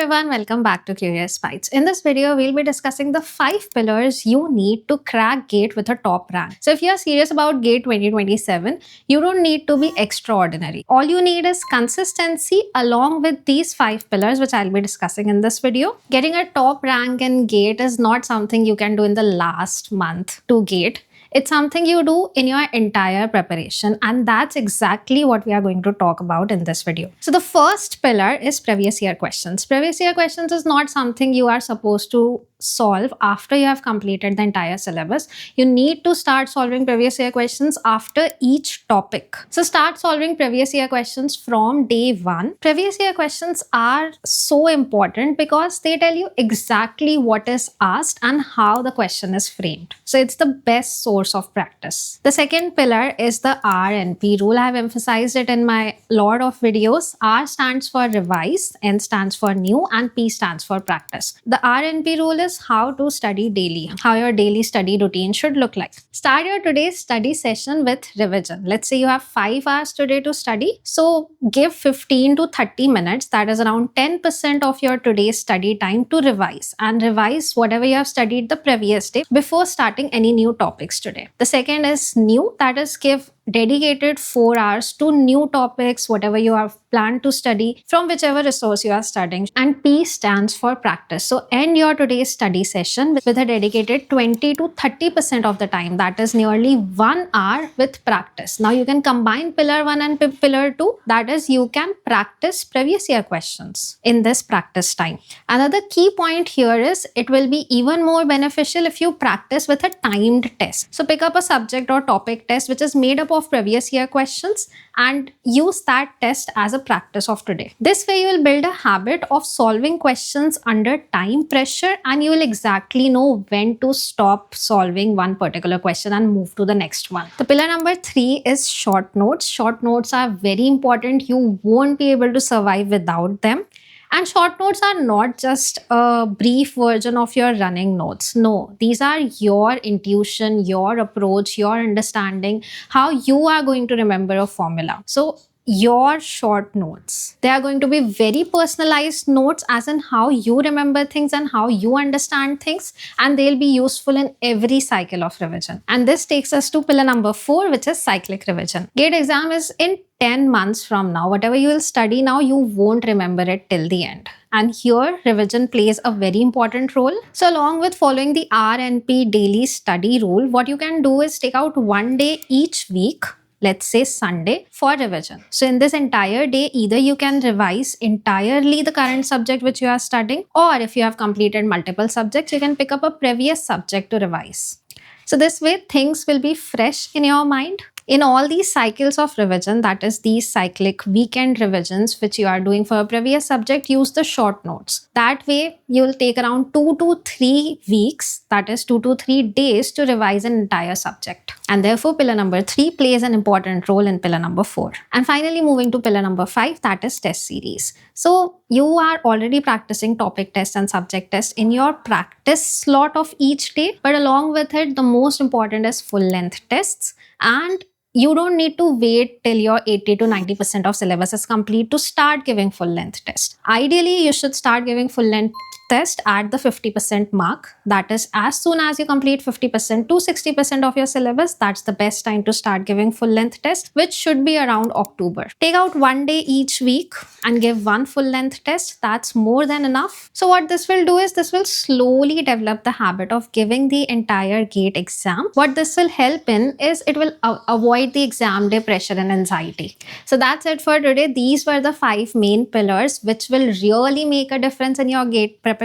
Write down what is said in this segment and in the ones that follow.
everyone, welcome back to Curious Bytes. In this video, we'll be discussing the 5 pillars you need to crack GATE with a top rank. So if you're serious about GATE 2027, you don't need to be extraordinary. All you need is consistency along with these 5 pillars which I'll be discussing in this video. Getting a top rank in GATE is not something you can do in the last month to GATE. It's something you do in your entire preparation, and that's exactly what we are going to talk about in this video. So the first pillar is previous year questions. Previous year questions is not something you are supposed to solve after you have completed the entire syllabus. You need to start solving previous year questions after each topic. So start solving previous year questions from day 1. Previous year questions are so important because they tell you exactly what is asked and how the question is framed. So it's the best source of practice. The second pillar is the RNP rule. I have emphasized it in my lot of videos. R stands for revise, N stands for new, and P stands for practice. The RNP rule is how to study daily, how your daily study routine should look like. Start your today's study session with revision. Let's say you have 5 hours today to study. So give 15 to 30 minutes, that is around 10% of your today's study time to revise, and revise whatever you have studied the previous day before starting any new topics today. The second is new, that is give dedicated 4 hours to new topics, whatever you have planned to study from whichever resource you are studying. And P stands for practice. So end your today's study session with a dedicated 20 to 30% of the time, that is nearly 1 hour with practice. Now you can combine pillar 1 and pillar 2, that is you can practice previous year questions in this practice time. Another key point here is it will be even more beneficial if you practice with a timed test. So pick up a subject or topic test which is made up of previous year questions and use that test as a practice of today. This way you will build a habit of solving questions under time pressure, and you will exactly know when to stop solving one particular question and move to the next one. The pillar number 3 is short notes. Short notes are very important. You won't be able to survive without them. And short notes are not just a brief version of your running notes. No, these are your intuition, your approach, your understanding, how you are going to remember a formula. So your short notes, they are going to be very personalized notes as in how you remember things and how you understand things, and they'll be useful in every cycle of revision. And this takes us to pillar number 4, which is cyclic revision. GATE exam is in 10 months from now. Whatever you will study now, you won't remember it till the end. And here, revision plays a very important role. So along with following the RNP daily study rule, what you can do is take out 1 day each week, let's say Sunday, for revision. So in this entire day, either you can revise entirely the current subject which you are studying, or if you have completed multiple subjects, you can pick up a previous subject to revise. So this way, things will be fresh in your mind. In all these cycles of revision, that is these cyclic weekend revisions which you are doing for a previous subject, use the short notes. That way, you will take around 2 to 3 weeks, that is 2 to 3 days to revise an entire subject. And therefore, pillar number 3 plays an important role in pillar number 4. And finally, moving to pillar number 5, that is test series. So you are already practicing topic tests and subject tests in your practice slot of each day. But along with it, the most important is full length tests. And you don't need to wait till your 80 to 90% of syllabus is complete to start giving full length test. Ideally, you should start giving full length test at the 50% mark. That is, as soon as you complete 50% to 60% of your syllabus, that's the best time to start giving full length test, which should be around October. Take out 1 day each week and give 1 full length test. That's more than enough. So what this will do is this will slowly develop the habit of giving the entire GATE exam. What this will help in is it will avoid the exam day pressure and anxiety. So that's it for today. These were the 5 main pillars which will really make a difference in your GATE preparation.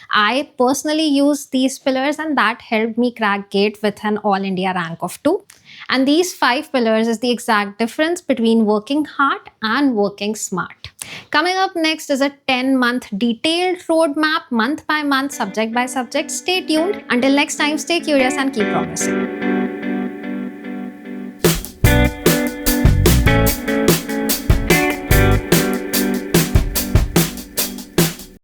I personally use these pillars, and that helped me crack GATE with an All India rank of 2. And these 5 pillars is the exact difference between working hard and working smart. Coming up next is a 10-month detailed roadmap, month by month, subject by subject. Stay tuned. Until next time, stay curious and keep progressing.